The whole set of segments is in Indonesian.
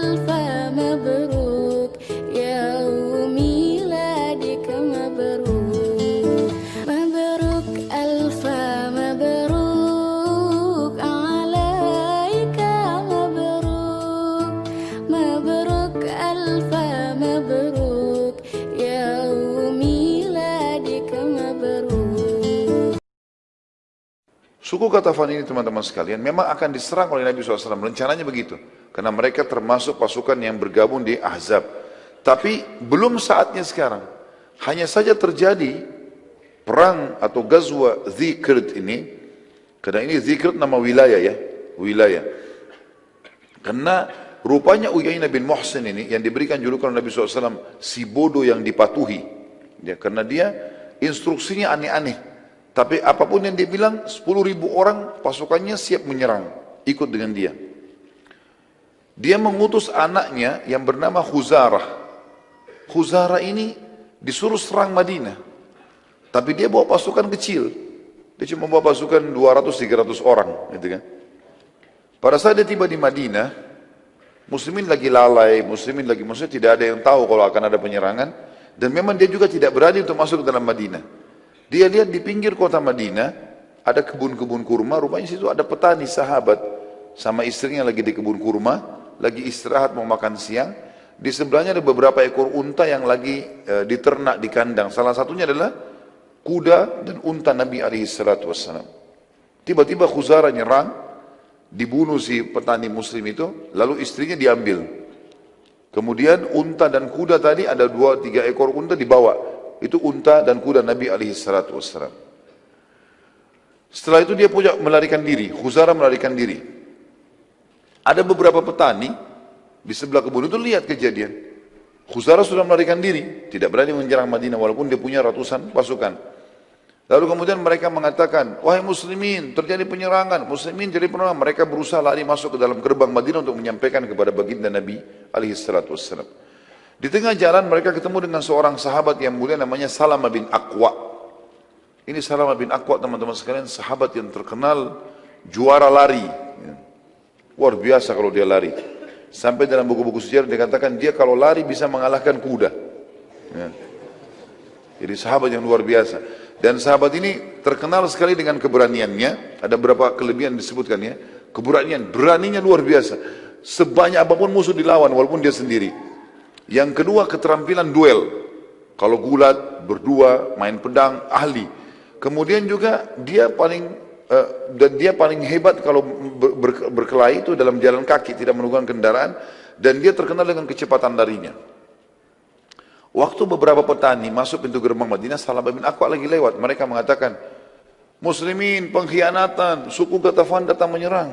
ألف مبروك يوم ميلادك مبروك مبروك ألف مبروك عليك مبروك مبروك ألف مبروك يوم ميلادك مبروك. Suku Ghatafan ini teman-teman sekalian memang akan diserang oleh Nabi SAW, rencananya begitu. Karena mereka termasuk pasukan yang bergabung di Ahzab. Tapi belum saatnya sekarang. Hanya saja terjadi perang atau Ghazwa Dzikrt ini. Karena ini Dzikrt nama wilayah ya. Wilayah. Karena rupanya Uyainah bin Muhsin ini yang diberikan julukan Nabi SAW si bodoh yang dipatuhi. Ya, karena dia instruksinya aneh-aneh. Tapi apapun yang dia bilang, 10.000 orang pasukannya siap menyerang, ikut dengan dia. Dia mengutus anaknya yang bernama Khuzarah. Khuzarah ini disuruh serang Madinah. Tapi dia bawa pasukan kecil. Dia cuma bawa pasukan 200-300 orang. Gitu kan. Pada saat dia tiba di Madinah, muslimin lagi lalai, maksudnya tidak ada yang tahu kalau akan ada penyerangan. Dan memang dia juga tidak berani untuk masuk ke dalam Madinah. Dia lihat di pinggir kota Madinah, ada kebun-kebun kurma, rupanya situ ada petani sahabat, sama istrinya lagi di kebun kurma, lagi istirahat mau makan siang, di sebelahnya ada beberapa ekor unta yang lagi diternak di kandang, salah satunya adalah kuda dan unta Nabi SAW. Tiba-tiba Khuzarah nyerang, dibunuh si petani muslim itu, lalu istrinya diambil. Kemudian unta dan kuda tadi, ada 2-3 ekor unta dibawa. Itu unta dan kuda Nabi SAW. Setelah itu dia punya melarikan diri, Khuzarah melarikan diri. Ada beberapa petani di sebelah kebun itu lihat kejadian. Khuzarah sudah melarikan diri, tidak berani menyerang Madinah walaupun dia punya ratusan pasukan. Lalu kemudian mereka mengatakan, wahai muslimin, terjadi penyerangan. Muslimin jadi penyerangan. Mereka berusaha lari masuk ke dalam gerbang Madinah untuk menyampaikan kepada baginda Nabi SAW. Di tengah jalan mereka ketemu dengan seorang sahabat yang mulia namanya Salamah bin Aqwa. Ini Salamah bin Aqwa teman-teman sekalian, sahabat yang terkenal juara lari. Luar biasa kalau dia lari. Sampai dalam buku-buku sejarah dikatakan dia kalau lari bisa mengalahkan kuda. Jadi sahabat yang luar biasa. Dan sahabat ini terkenal sekali dengan keberaniannya. Ada beberapa kelebihan disebutkan ya. Keberanian, beraninya luar biasa. Sebanyak apapun musuh dilawan walaupun dia sendiri. Yang kedua keterampilan duel. Kalau gulat, berdua, main pedang, ahli. Kemudian juga dia paling hebat kalau berkelahi itu dalam jalan kaki, tidak menggunakan kendaraan. Dan dia terkenal dengan kecepatan larinya. Waktu beberapa petani masuk pintu gerbang Madinah, Salamah bin Aqwa lagi lewat. Mereka mengatakan, muslimin, pengkhianatan, suku Ghatafan datang menyerang.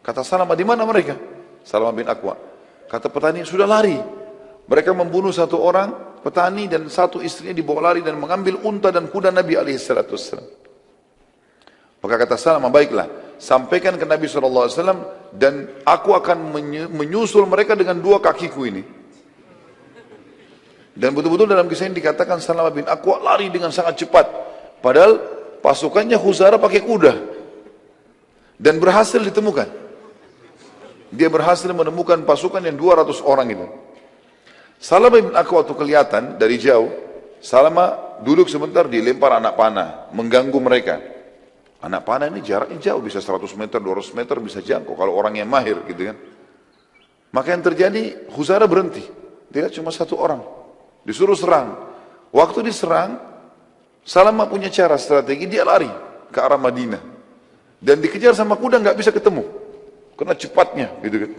Kata Salamah, di mana mereka? Salamah bin Aqwa. Kata petani, sudah lari. Mereka membunuh satu orang petani dan satu istrinya dibawa lari dan mengambil unta dan kuda Nabi SAW. Maka kata Salamah, baiklah, sampaikan ke Nabi SAW dan aku akan menyusul mereka dengan 2 kakiku ini. Dan betul-betul dalam kisah ini dikatakan Salamah bin Aqwa lari dengan sangat cepat. Padahal pasukannya Khuzarah pakai kuda. Dan berhasil ditemukan. Dia berhasil menemukan pasukan yang 200 orang itu. Salamah bin Aqwa waktu kelihatan dari jauh, Salamah duduk sebentar, dilempar anak panah, mengganggu mereka. Anak panah ini jaraknya jauh, bisa 100 meter, 200 meter bisa jangkau kalau orang yang mahir gitu kan. Maka yang terjadi, Khuzarah berhenti. Dia cuma 1 orang, disuruh serang. Waktu diserang, Salamah punya cara strategi, dia lari ke arah Madinah. Dan dikejar sama kuda nggak bisa ketemu, karena cepatnya gitu kan.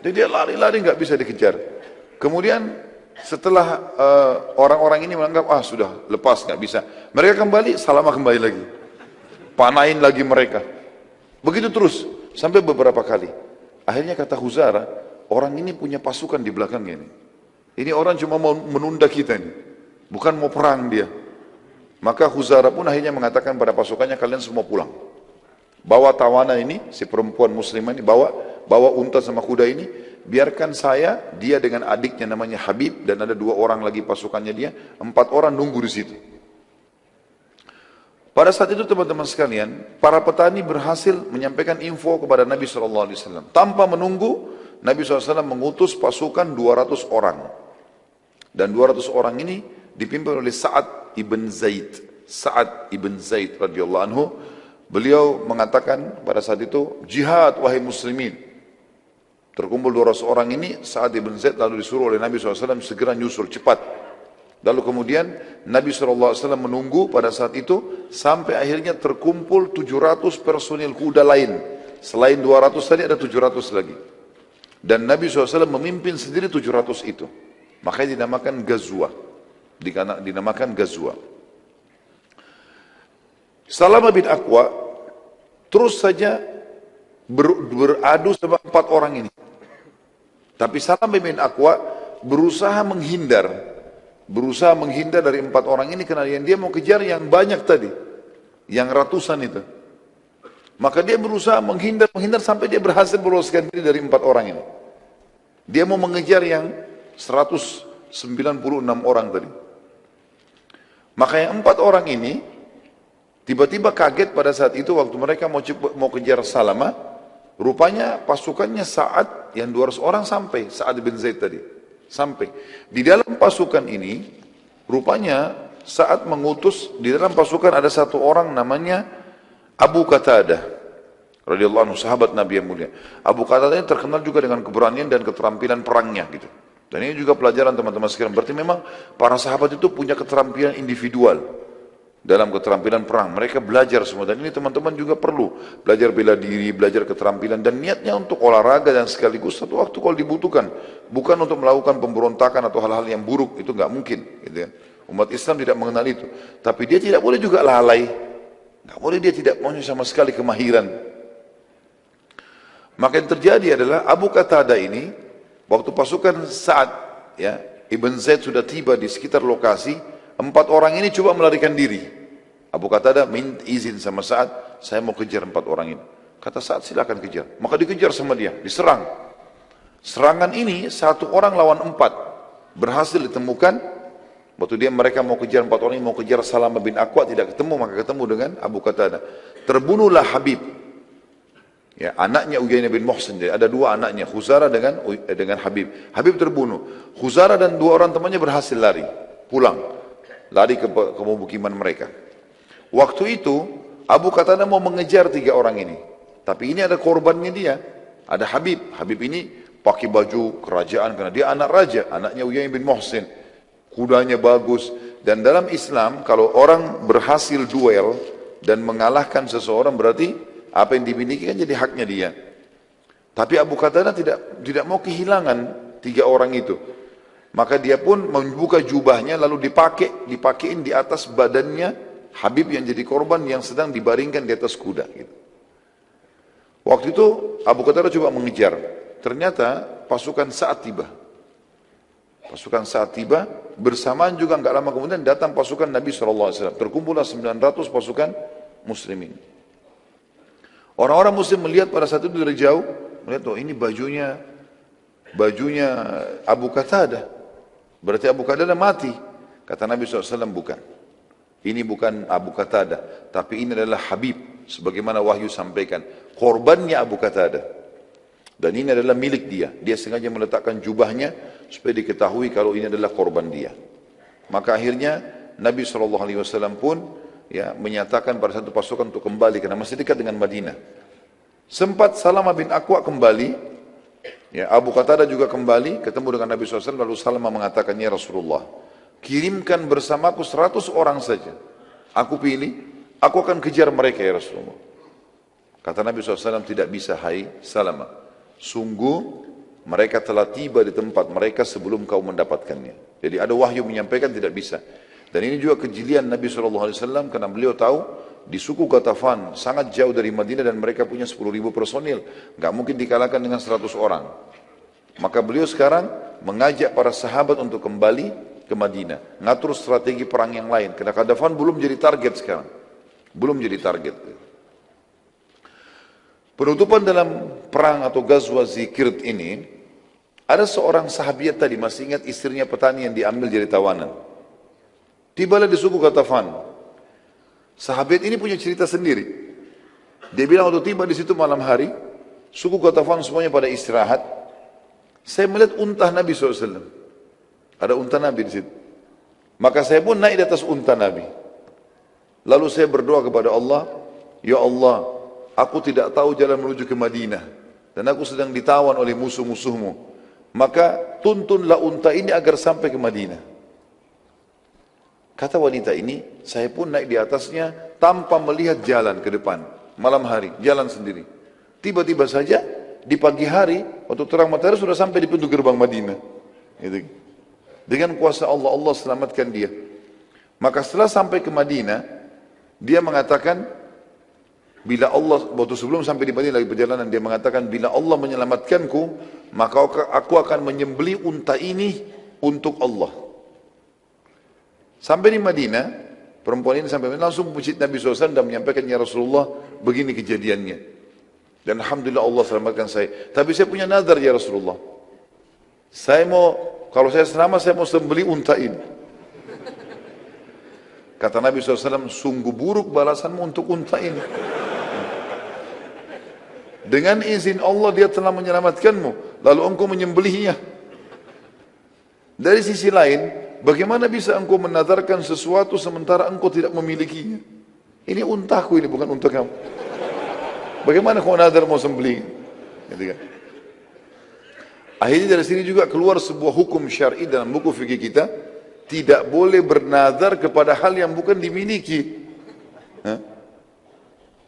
Jadi dia lari-lari nggak bisa dikejar. Kemudian setelah orang-orang ini menganggap sudah lepas nggak bisa, mereka kembali, Salamah kembali lagi, panahin lagi mereka. Begitu terus sampai beberapa kali. Akhirnya kata Khuzarah, orang ini punya pasukan di belakangnya ini. Ini orang cuma mau menunda kita ini, bukan mau perang dia. Maka Khuzarah pun akhirnya mengatakan pada pasukannya, kalian semua pulang. Bawa tawanan ini, si perempuan muslimah ini, bawa unta sama kuda ini, biarkan saya, dia dengan adiknya namanya Habib, dan ada 2 orang lagi pasukannya dia, 4 orang nunggu di situ. Pada saat itu teman-teman sekalian, para petani berhasil menyampaikan info kepada Nabi SAW. Tanpa menunggu, Nabi SAW mengutus pasukan 200 orang. Dan 200 orang ini dipimpin oleh Sa'ad ibn Zaid. Sa'ad ibn Zaid radhiyallahu anhu. Beliau mengatakan pada saat itu, jihad wahai muslimin. Terkumpul 200 orang ini, Sa'ad ibn Zaid lalu disuruh oleh Nabi SAW segera nyusul cepat. Lalu kemudian Nabi SAW menunggu pada saat itu sampai akhirnya terkumpul 700 personil kuda lain. Selain 200 tadi ada 700 lagi. Dan Nabi SAW memimpin sendiri 700 itu. Makanya dinamakan Ghazwah. Dinamakan Ghazwah. Salamah bin Aqwa terus saja beradu sama 4 orang ini. Tapi Salamah bin Aqwa berusaha menghindar dari 4 orang ini karena dia mau kejar yang banyak tadi, yang ratusan itu. Maka dia berusaha menghindar sampai dia berhasil meloloskan diri dari 4 orang ini. Dia mau mengejar yang 196 orang tadi. Maka yang 4 orang ini tiba-tiba kaget pada saat itu waktu mereka mau kejar Salamah. Rupanya pasukannya Sa'ad yang 200 orang sampai, Sa'ad bin Zaid tadi. Sampai. Di dalam pasukan ini, rupanya Sa'ad mengutus, di dalam pasukan ada satu orang namanya Abu Qatadah. Radhiyallahu anhu, sahabat Nabi yang mulia. Abu Qatadah ini terkenal juga dengan keberanian dan keterampilan perangnya gitu. Dan ini juga pelajaran teman-teman sekalian. Berarti memang para sahabat itu punya keterampilan individual dalam keterampilan perang. Mereka belajar semua. Dan ini teman-teman juga perlu belajar bela diri, belajar keterampilan. Dan niatnya untuk olahraga dan sekaligus satu waktu kalau dibutuhkan. Bukan untuk melakukan pemberontakan atau hal-hal yang buruk. Itu nggak mungkin. Gitu ya. Umat Islam tidak mengenal itu. Tapi dia tidak boleh juga lalai. Nggak boleh dia tidak punya sama sekali kemahiran. Maka yang terjadi adalah Abu Qatadah ini, waktu pasukan Sa'ad, ya, Ibn Zaid sudah tiba di sekitar lokasi, 4 orang ini coba melarikan diri. Abu Qatadah minta izin sama Sa'ad, saya mau kejar 4 orang ini. Kata Sa'ad, silakan kejar. Maka dikejar sama dia, diserang. Serangan ini 1 orang lawan 4 berhasil ditemukan. Waktu mereka mau kejar 4 orang ini, mau kejar Salamah bin Aqwa, tidak ketemu, maka ketemu dengan Abu Qatadah. Terbunuhlah Habib. Ya, anaknya Uyainah bin Muhsin. Jadi ada 2 anaknya, Khuzarah dengan Habib. Habib terbunuh. Khuzarah dan 2 orang temannya berhasil lari, pulang, lari ke pemukiman mereka. Waktu itu Abu Qatadah mau mengejar 3 orang ini, tapi ini ada korbannya dia. Ada Habib. Habib ini pakai baju kerajaan karena dia anak raja, anaknya Uyainah bin Muhsin. Kudanya bagus. Dan dalam Islam kalau orang berhasil duel dan mengalahkan seseorang berarti apa yang dimiliki kan jadi haknya dia. Tapi Abu Qatadah tidak mau kehilangan 3 orang itu. Maka dia pun membuka jubahnya lalu dipakein di atas badannya Habib yang jadi korban yang sedang dibaringkan di atas kuda. Gitu. Waktu itu Abu Qatadah coba mengejar. Ternyata pasukan Sa'ad tiba. Pasukan Sa'ad tiba bersamaan juga nggak lama kemudian datang pasukan Nabi SAW. Terkumpullah 900 pasukan muslimin. Orang-orang muslim melihat pada saat itu dari jauh, melihat, oh ini bajunya Abu Qatadah. Berarti Abu Qatadah mati. Kata Nabi SAW, bukan. Ini bukan Abu Qatadah, tapi ini adalah Habib. Sebagaimana wahyu sampaikan. Korbannya Abu Qatadah. Dan ini adalah milik dia. Dia sengaja meletakkan jubahnya supaya diketahui kalau ini adalah korban dia. Maka akhirnya Nabi SAW pun menyatakan pada satu pasukan untuk kembali karena masih dekat dengan Madinah. Sempat Salamah bin Aqwa kembali, Abu Qatadah juga kembali, ketemu dengan Nabi SAW, lalu Salamah mengatakan, ya Rasulullah, kirimkan bersamaku 100 orang saja. Aku pilih, aku akan kejar mereka ya Rasulullah. Kata Nabi SAW, tidak bisa hai Salamah. Sungguh mereka telah tiba di tempat mereka sebelum kau mendapatkannya. Jadi ada wahyu menyampaikan tidak bisa. Dan ini juga kejelian Nabi SAW karena beliau tahu di suku Ghatafan sangat jauh dari Madinah dan mereka punya 10.000 personil. Nggak mungkin dikalahkan dengan 100 orang. Maka beliau sekarang mengajak para sahabat untuk kembali ke Madinah. Ngatur strategi perang yang lain. Karena Ghatafan belum jadi target sekarang. Belum jadi target. Penutupan dalam perang atau Ghazwa Zikirt ini, ada seorang sahabiat tadi, masih ingat istrinya petani yang diambil jadi tawanan. Tibalah di suku Ghatafan. Sahabat ini punya cerita sendiri. Dia bilang waktu tiba di situ malam hari, suku Ghatafan semuanya pada istirahat. Saya melihat unta Nabi SAW. Ada unta Nabi di situ. Maka saya pun naik di atas unta Nabi. Lalu saya berdoa kepada Allah, Ya Allah, aku tidak tahu jalan menuju ke Madinah. Dan aku sedang ditawan oleh musuh-musuhmu. Maka tuntunlah unta ini agar sampai ke Madinah. Kata wanita ini, saya pun naik di atasnya tanpa melihat jalan ke depan. Malam hari, jalan sendiri. Tiba-tiba saja, di pagi hari, waktu terang matahari sudah sampai di pintu gerbang Madinah. Gitu. Dengan kuasa Allah, Allah selamatkan dia. Maka setelah sampai ke Madinah, dia mengatakan, bila Allah, waktu sebelum sampai di Madinah lagi perjalanan, dia mengatakan, bila Allah menyelamatkanku, maka aku akan menyembeli unta ini untuk Allah. Sampai di Madinah, perempuan ini sampai langsung memuji Nabi SAW dan menyampaikan, Ya Rasulullah, begini kejadiannya. Dan Alhamdulillah Allah selamatkan saya. Tapi saya punya nazar ya Rasulullah. Saya mau, kalau saya selamat, saya mau sembeli unta ini. Kata Nabi SAW, sungguh buruk balasanmu untuk unta ini. Dengan izin Allah dia telah menyelamatkanmu, lalu engkau menyembelihnya. Dari sisi lain, bagaimana bisa engkau menazarkan sesuatu sementara engkau tidak memilikinya? Ini untaku, ini bukan unta kamu. Bagaimana kau nazar mau sembelih? Gitu kan? Akhirnya dari sini juga keluar sebuah hukum syar'i dalam buku fikih kita, tidak boleh bernazar kepada hal yang bukan dimiliki. Hah?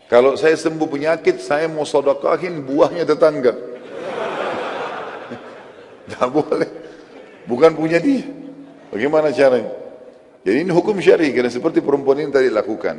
Kalau saya sembuh penyakit, saya mau sedekahin buahnya tetangga. Tidak boleh. Bukan punya dia. Bagaimana caranya? Jadi ini hukum syar'i, karena seperti perempuan ini tadi lakukan.